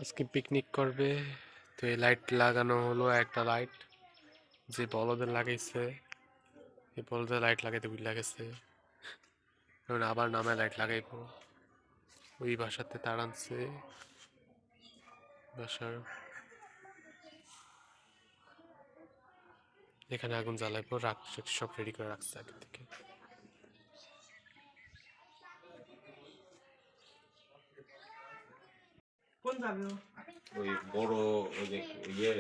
আজকে পিকনিক করবে। তো এই লাইট লাগানো হলো, একটা লাইট যে বলদের লাগাইছে, এই বলদের লাইট লাগাইতে ভুল লাগেছে। এখন আবার নামে লাইট লাগাইবো। ওই বাসাতে তার আনছে, বাসার এখানে আগুন জ্বালাইবো, সব রেডি করে রাখছে আগে থেকে। ওই বড় ওই যে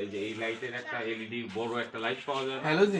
এই যে এই লাইটের একটা এলইডি বড় একটা লাইট পাওয়া যায়। হ্যালো জি।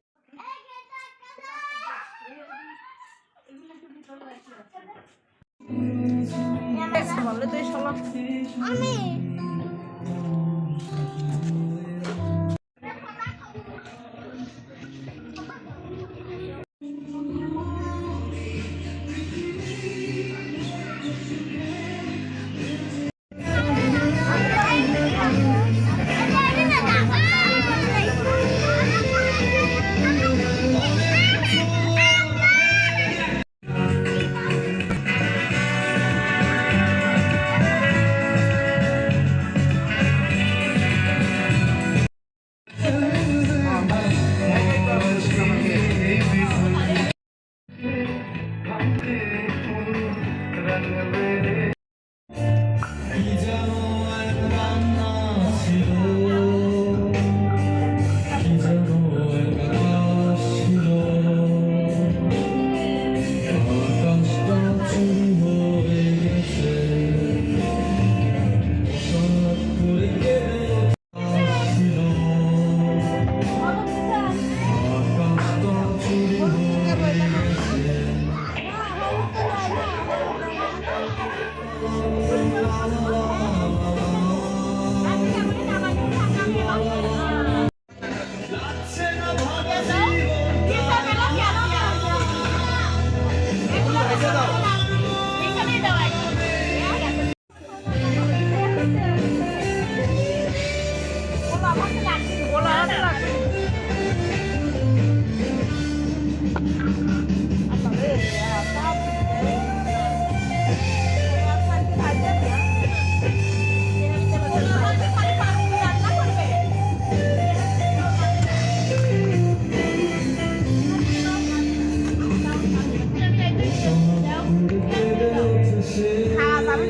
আমি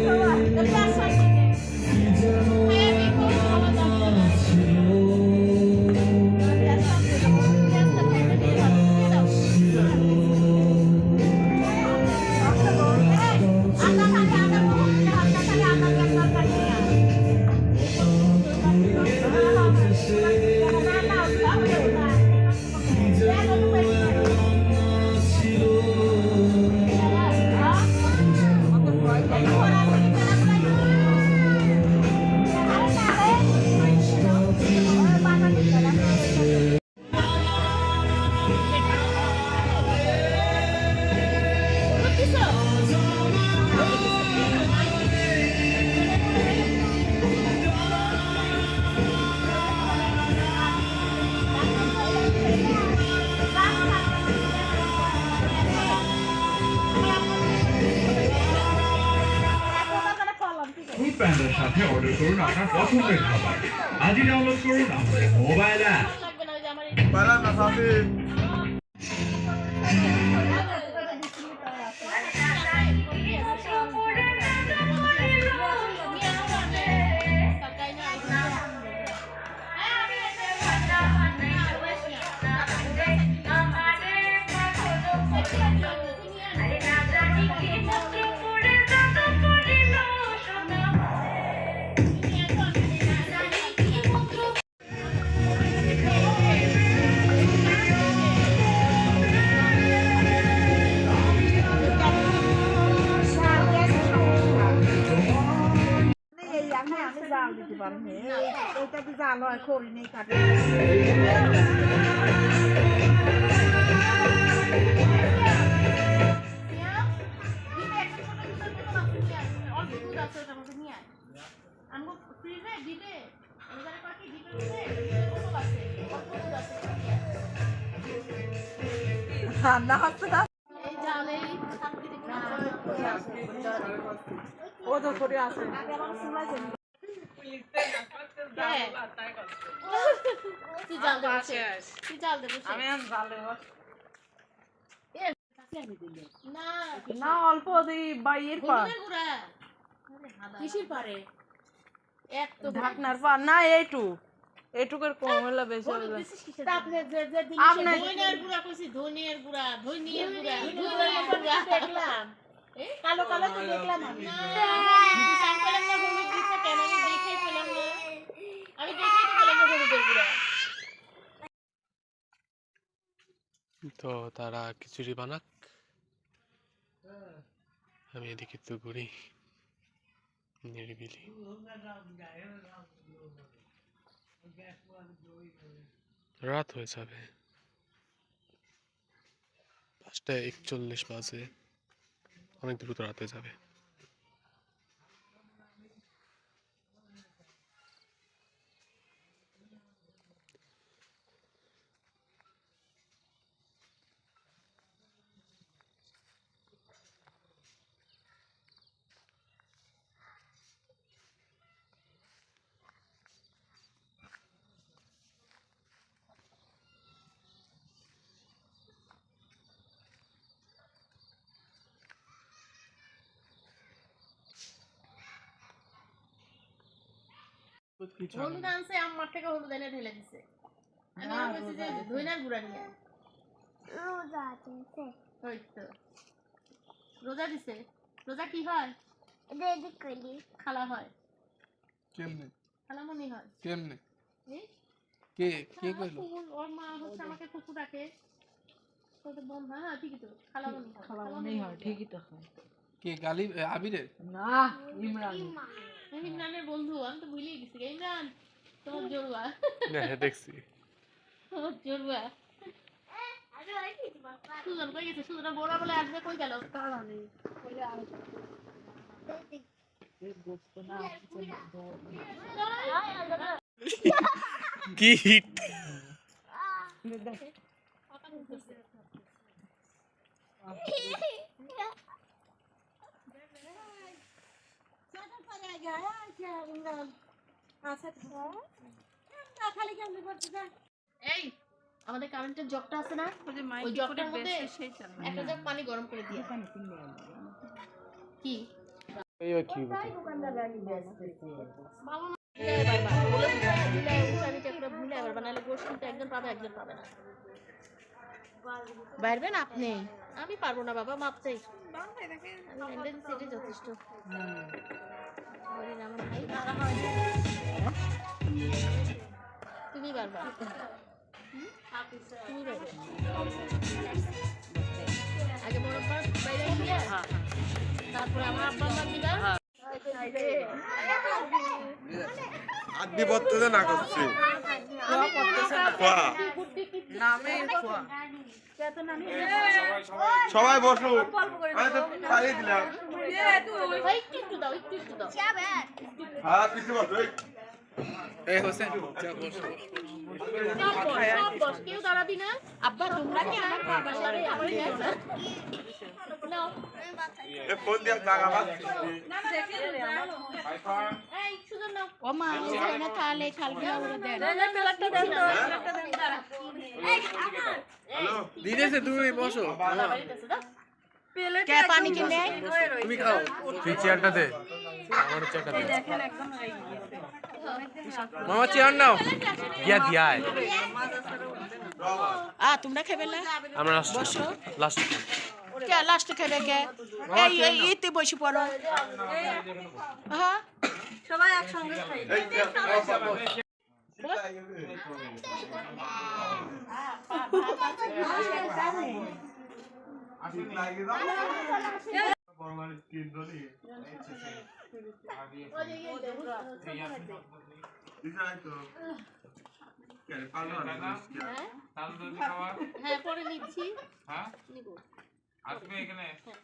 ফুড প্যান্ডার সাথে অর্ডার করুন আপনার পছন্দের খাবার। আজই ডাউনলোড করুন আমাদের মোবাইল অ্যাপ। জাল দিতে পারবে এটা কি জাল হয় খড়ি নেই কাটে রান্না হচ্ছে না ও তো করে আছে তুই জাল দে বসে। তুই জাল দে বসে। আমি আর জালে বস না না অল্প দিই বাইয়ের পা হলুদের গুঁড়া কিসির পারে এক তো ঢাকনার পা না এইটুকের কম হলে বেশি হলুদ হবে দিছিস কিসের আপনি যে যে আপনি ধনিয়ার গুঁড়া কইছি ধনিয়ার গুঁড়া দেখলাম কালো কালো তো দেখলাম আমি সান পেলাম না হলুদ দিছে কেন আমি দেখেই পেলাম না আমি দেখেই তো পেলাম না হলুদের গুঁড়া তো তারা খিচুড়ি বানাক, আমি এদিকে একটু ঘুরি নিরিবিলি। রাত হয়ে যাবে, 5:41 বাজে, অনেক দ্রুত রাত হয়ে যাবে। হলুদ আনছে আমার থেকে হলুদ এনে ঢেলে দিছে আমি বলছি যে ধনিয়ার গুঁড়া নিয়ে রোজা দিছে ওই তো রোজা দিছে রোজা কি হয় দেদি কইলি খালা হয় কেমনে খালামণি হয় কেমনে এই কে কে কইলো ওর মা হচ্ছে আমাকে কুকু ডাকে তো তো বোন হয় হ্যাঁ ঠিকই তো খালামণি হয় ঠিকই তো হয় কে গালি আবিরে না ইমরান ইমরানের বন্ধু আমি তো ভুলেই গেছি ইমরান তোমার জড়ুয়া হ্যাঁ দেখছি। তোমার জড়ুয়া সুজন কই গেছে সুজন বড়া বলে আসবে কই গেল তারা নেই বলে আর কি হিট! এই আমাদের কারেন্টের জগটা আছে না ওই জগটার মধ্যে একটা জগ পানি গরম করে দিয়ে কি এই কি বলতে ভালো না বারবার বলে দিলে উচ্চারণ চেকটা ভুলে আবার বানালে গোশত একজন পাবে একজন পাবে না পারবেন আপনি আমি পারবো না বাবা মাপ চাই আমি রেন্ডেন্স সেটা যথেষ্ট বলি না আমার ভাই পারা হয় তুমি পারবা তুমি পারবে আগে বড় আব্বা বাইরে গিয়ে তারপরে আমার আব্বা আম্মা দিবা আদি বত্ততে না করছি নামে সবাই বসো আমি তো পালিয়ে দিলাম একটু দাও হ্যাঁ কিছু বসো এই হোসেন যা বস সব বস কেউ দাঁড়াবি না আব্বা তোমরা কি আমার বাসারে আমার নাও এ ফোন দিয়া জায়গা বাদ এই সুজন নাও ও মা ওখানে তাহলে খালকে আমরা দেন প্লেটটা দেন তো প্লেটটা দেন দাঁড়া হ্যালো দিদেছে তুমি বসো কে পানি কিনে তুমি খাও তুই চেয়ারটা দে, আমার চেয়ারটা দে। দেখেন একদম এই মামা চেয়ার নাও গিয়া দিয়ায় তোমরা খাবে না আমরা লাস্ট কে লাস্ট খাবে কে এই এই ইতে বসে পড়ো হ্যাঁ সবাই একসঙ্গে খাই হ্যাঁ পরে নিচ্ছি হ্যাঁ নিব আসবে এখানে হ্যাঁ